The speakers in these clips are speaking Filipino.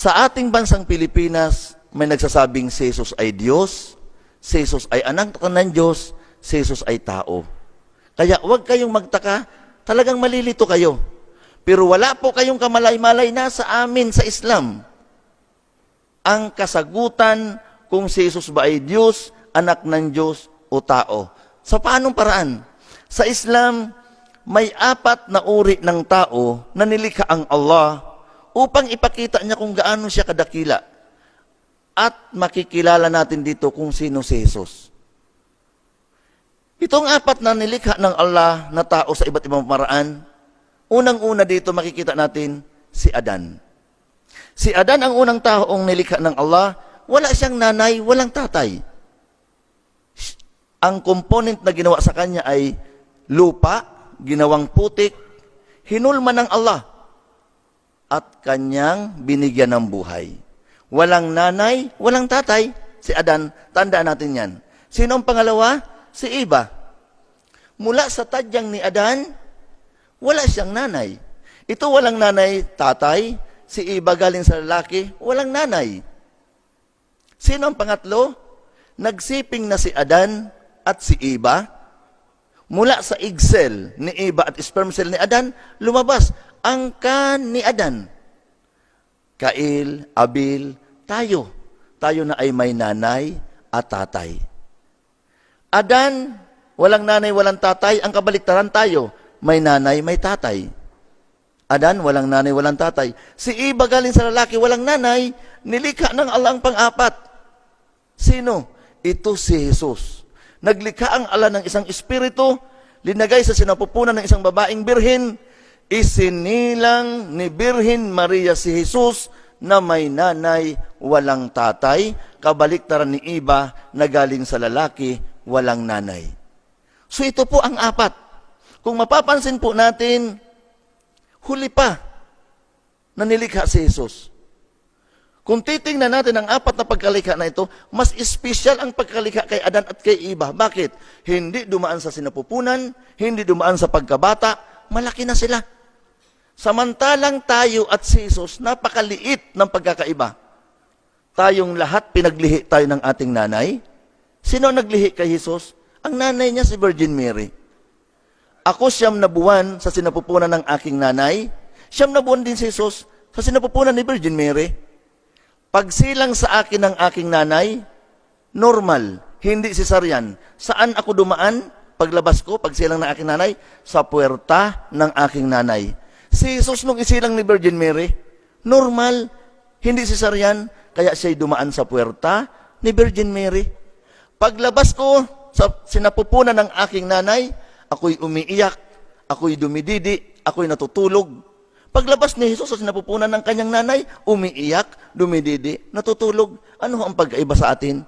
Sa ating bansang Pilipinas, may nagsasabing si Jesus ay Diyos, si Jesus ay anak ng Diyos, si Jesus ay tao. Kaya huwag kayong magtaka, talagang malilito kayo. Pero wala po kayong kamalay-malay na sa amin sa Islam. Ang kasagutan kung si Jesus ba ay Diyos, anak ng Diyos o tao. Sa paanong paraan? Sa Islam, may 4 na uri ng tao na nilikha ang Allah upang ipakita niya kung gaano siya kadakila. At makikilala natin dito kung sino si Jesus. Itong 4 na nilikha ng Allah na tao sa iba't ibang paraan, unang-una dito makikita natin si Adan. Si Adan ang unang taong nilikha ng Allah, wala siyang nanay, walang tatay. Ang component na ginawa sa kanya ay lupa, ginawang putik, hinulma ng Allah, at kanyang binigyan ng buhay. Walang nanay, walang tatay. Si Adan, tandaan natin yan. Sino ang pangalawa? Si Eva. Mula sa tadyang ni Adan, wala siyang nanay. Ito walang nanay, tatay. Si Eva galing sa lalaki, walang nanay. Sino ang pangatlo? Nagsiping na si Adan at si Eva. Mula sa egg cell ni Eva at sperm cell ni Adan, lumabas ang kan ni Adan. Kail, Abil, tayo. Tayo na ay may nanay at tatay. Adan, walang nanay, walang tatay. Ang kabaliktaran tayo, may nanay, may tatay. Adan, walang nanay, walang tatay. Si Eva galing sa lalaki, walang nanay, nilikha ng Allah ang pang-4. Sino? Ito si Jesus. Naglikha ang Allah ng isang espiritu, linagay sa sinapupunan ng isang babaeng birhen, isinilang ni Birhen Maria si Jesus na may nanay, walang tatay, kabaliktaran ni Eva na galing sa lalaki, walang nanay. So ito po ang 4. Kung mapapansin po natin, huli pa na nilikha si Jesus. Kung titingnan natin ang 4 na pagkalikha na ito, mas espesyal ang pagkalikha kay Adan at kay Eva. Bakit? Hindi dumaan sa sinapupunan, hindi dumaan sa pagkabata, malaki na sila. Samantalang tayo at si Jesus, napakaliit ng pagkakaiba. Tayong lahat, pinaglihi tayo ng ating nanay. Sino naglihi kay Jesus? Ang nanay niya si Virgin Mary. Ako 9 na buwan sa sinapupunan ng aking nanay. 9 na buwan din si Jesus sa sinapupunan ni Virgin Mary. Pagsilang sa akin ng aking nanay, normal, hindi cesarean. Saan ako dumaan? Paglabas ko, pagsilang ng aking nanay, sa puwerta ng aking nanay. Si Jesus nung isilang ni Virgin Mary, normal, hindi cesarean, kaya siya'y dumaan sa puwerta ni Virgin Mary. Paglabas ko sa sinapupunan ng aking nanay, ako'y umiiyak, ako'y dumididi, ako'y natutulog. Paglabas ni Jesus sa sinapupunan ng kanyang nanay, umiiyak, dumididi, natutulog. Ano ang pagkaiba sa atin?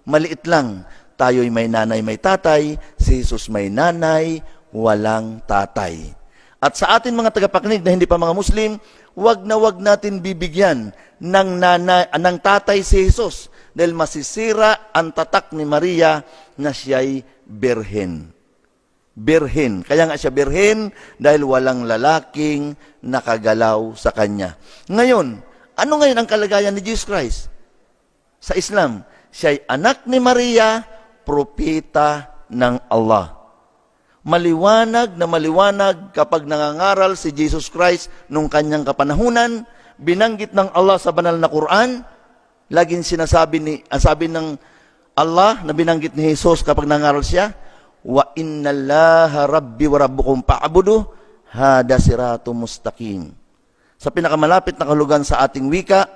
Maliit lang. Tayo'y may nanay, may tatay. Si Jesus may nanay, walang tatay. At sa atin mga tagapakinig na hindi pa mga Muslim, wag natin bibigyan ng tatay si Jesus dahil masisira ang tatak ni Maria na siya'y birhen. Birhen. Kaya nga siya birhen dahil walang lalaking nakagalaw sa kanya. Ngayon, ano ngayon ang kalagayan ni Jesus Christ? Sa Islam, siya'y anak ni Maria, propeta ng Allah. Maliwanag na maliwanag kapag nangangaral si Jesus Christ nung kanyang kapanahunan, binanggit ng Allah sa banal na Quran, laging sabi ng Allah na binanggit ni Jesus kapag nangangaral siya, wa innallaha rabbi wa rabbukum fa'budu hada siratum mustaqim. Sa pinakamalapit na kahulugan sa ating wika,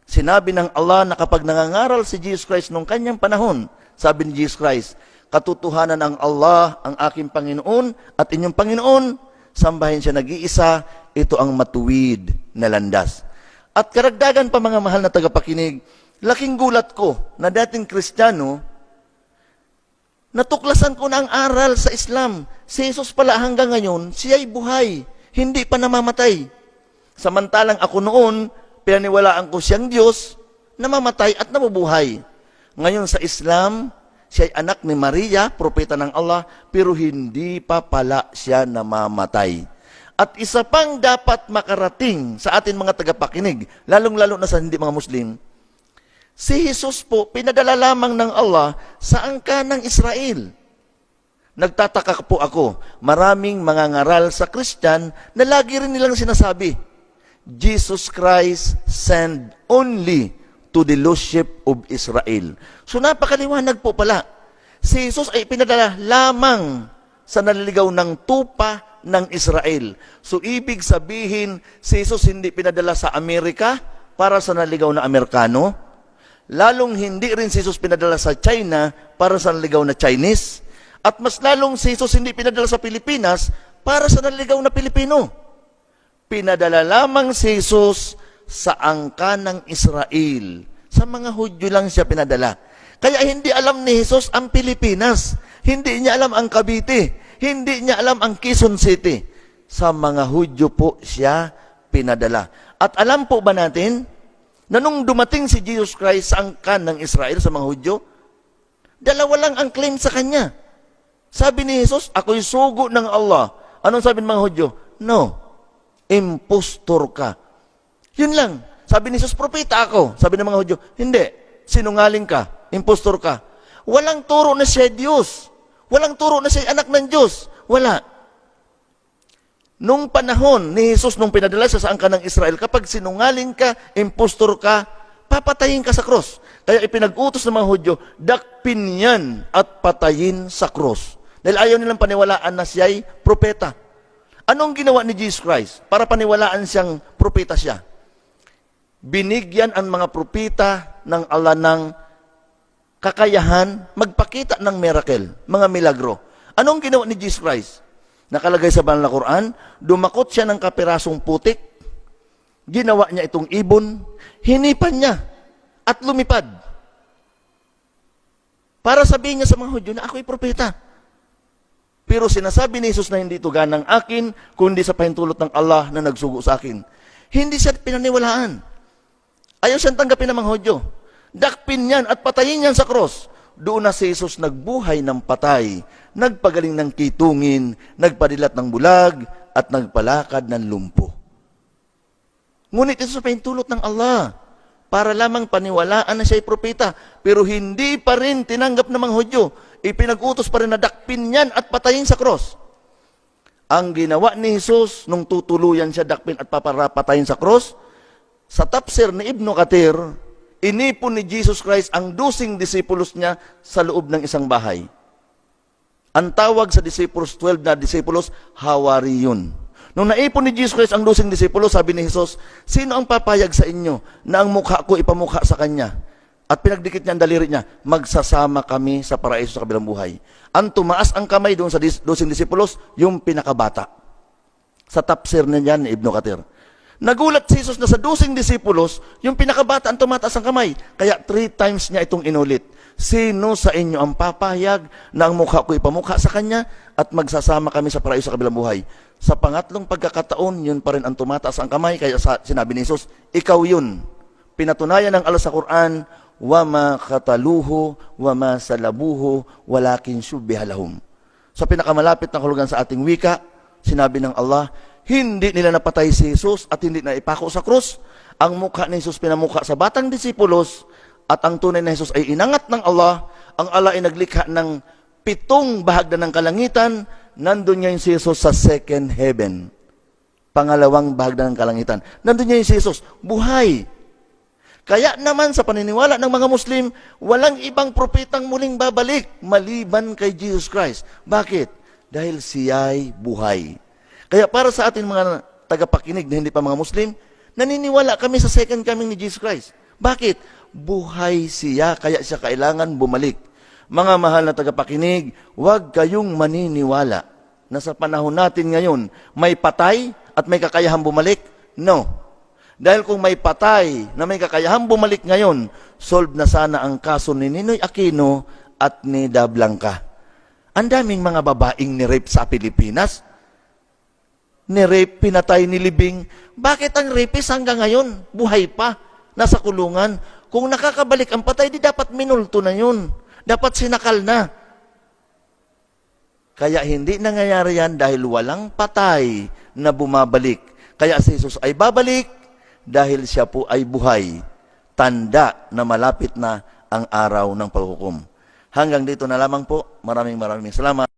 sinabi ng Allah na kapag nangangaral si Jesus Christ nung kanyang panahon, sabi ni Jesus Christ, katotohanan ng Allah ang aking Panginoon at inyong Panginoon, sambahin siya nag-iisa, ito ang matuwid na landas. At karagdagan pa mga mahal na tagapakinig, laking gulat ko na dating Kristiyano, natuklasan ko na ang aral sa Islam. Si Jesus pala hanggang ngayon, siya'y buhay, hindi pa namamatay. Samantalang ako noon, pinaniwalaan ko siyang Diyos, namamatay at nabubuhay. Ngayon sa Islam, siya'y anak ni Maria, propeta ng Allah, pero hindi pa pala siya namamatay. At isa pang dapat makarating sa atin mga tagapakinig, lalong-lalo na sa hindi mga Muslim, si Jesus po, pinadala lamang ng Allah sa angka ng Israel. Nagtataka po ako, maraming mga ngaral sa Christian na lagi rin nilang sinasabi, Jesus Christ sent only to the lost sheep of Israel. So napakaliwanag po pala. Si Jesus ay pinadala lamang sa naliligaw ng tupa ng Israel. So ibig sabihin, si Jesus hindi pinadala sa Amerika para sa naligaw na Amerikano. Lalong hindi rin si Jesus pinadala sa China para sa naligaw na Chinese. At mas lalong si Jesus hindi pinadala sa Pilipinas para sa naligaw na Pilipino. Pinadala lamang si Jesus sa angka ng Israel. Sa mga Hudyo lang siya pinadala. Kaya hindi alam ni Jesus ang Pilipinas. Hindi niya alam ang Cavite. Hindi niya alam ang Quezon City. Sa mga Hudyo po siya pinadala. At alam po ba natin na nung dumating si Jesus Christ sa angkan ng Israel sa mga Hudyo, dalawa lang ang claim sa kanya. Sabi ni Jesus, ako'y sugo ng Allah. Anong sabi ng mga Hudyo? No, impostor ka. Yun lang. Sabi ni Jesus, propeta ako. Sabi ng mga Hudyo, hindi, sinungaling ka, impostor ka. Walang turo na siya Diyos. Walang turo na siya anak ng Diyos. Wala. Nung panahon ni Jesus, nung pinadala siya sa angkan ng Israel, kapag sinungaling ka, impostor ka, papatayin ka sa cross. Kaya ipinag-utos ng mga Hudyo, dakpin yan at patayin sa cross. Dahil ayaw nilang paniwalaan na siya'y propeta. Anong ginawa ni Jesus Christ para paniwalaan siyang propeta siya? Binigyan ang mga propeta ng Allah ng kakayahan magpakita ng miracle, mga milagro. Anong ginawa ni Jesus Christ? Nakalagay sa banal na Quran, dumakot siya ng kapirasong putik, ginawa niya itong ibon, hinipan niya, at lumipad. Para sabihin niya sa mga Hudyo na ako'y propeta. Pero sinasabi ni Jesus na hindi ito ganang akin, kundi sa pahintulot ng Allah na nagsugo sa akin. Hindi siya pinaniwalaan. Ayaw siyang tanggapin ng mga Hudyo. Dakpin niyan at patayin niyan sa cross. Doon na si Jesus nagbuhay ng patay, nagpagaling ng kitungin, nagpadilat ng bulag, at nagpalakad ng lumpo. Ngunit ito sa pahintulot ng Allah, para lamang paniwalaan na siya'y propeta, pero hindi pa rin tinanggap ng mga Hudyo. Ipinag-utos pa rin na dakpin niyan at patayin sa cross. Ang ginawa ni Jesus, nung tutuluyan siya dakpin at patayin sa cross, sa tafsir ni Ibn Kathir, inipon ni Jesus Christ ang 12 disipulos niya sa loob ng isang bahay. Ang tawag sa disipulos, 12 na disipulos, Hawariyun. Nung naipon ni Jesus Christ ang 12 disipulos, sabi ni Jesus, sino ang papayag sa inyo na ang mukha ko ipamukha sa kanya? At pinagdikit niya ang daliri niya, magsasama kami sa paraiso sa kabilang buhay. Ang tumaas ang kamay doon sa 12 disipulos, yung pinakabata. Sa tafsir niya ni Ibn Kathir. Nagulat si Jesus na sa 12 disipulos, yung pinakabata ang tumataas ang kamay. Kaya 3 times niya itong inulit. Sino sa inyo ang papayag na ang mukha ko ipamukha sa kanya at magsasama kami sa paraiso sa kabilang buhay? Sa pangatlong pagkakataon, yun pa rin ang tumataas ang kamay. Kaya sinabi ni Jesus, ikaw yun. Pinatunayan ng Allah sa Quran, وَمَا قَتَلُوهُ وَمَا سَلَبُوهُ وَلَكِنْ شُبِّهَ لَهُمْ. Sa pinakamalapit na kahulugan sa ating wika, sinabi ng Allah, hindi nila napatay si Jesus at hindi na ipako sa krus. Ang mukha ni Jesus pinamukha sa batang disipulos at ang tunay na Jesus ay inangat ng Allah. Ang Allah ay naglikha ng 7 bahagdan ng kalangitan. Nandun niya yung si Jesus sa second heaven. Pangalawang bahagdan ng kalangitan. Nandun niya yung si Jesus, buhay. Kaya naman sa paniniwala ng mga Muslim, walang ibang propetang muling babalik maliban kay Jesus Christ. Bakit? Dahil siya'y buhay. Kaya para sa atin mga tagapakinig na hindi pa mga Muslim, naniniwala kami sa second coming ni Jesus Christ. Bakit? Buhay siya, kaya siya kailangan bumalik. Mga mahal na tagapakinig, huwag kayong maniniwala na sa panahon natin ngayon, may patay at may kakayahang bumalik. No. Dahil kung may patay na may kakayahang bumalik ngayon, solve na sana ang kaso ni Ninoy Aquino at ni Da Blanca. Ang daming mga babaeng ni-rape sa Pilipinas. Ni-rape, pinatay, nilibing. Bakit ang rapist hanggang ngayon, buhay pa, nasa kulungan? Kung nakakabalik ang patay, di dapat minulto na yun. Dapat sinakal na. Kaya hindi nangyayari yan dahil walang patay na bumabalik. Kaya si Jesus ay babalik dahil siya po ay buhay. Tanda na malapit na ang araw ng paghukom. Hanggang dito na lamang po. Maraming salamat.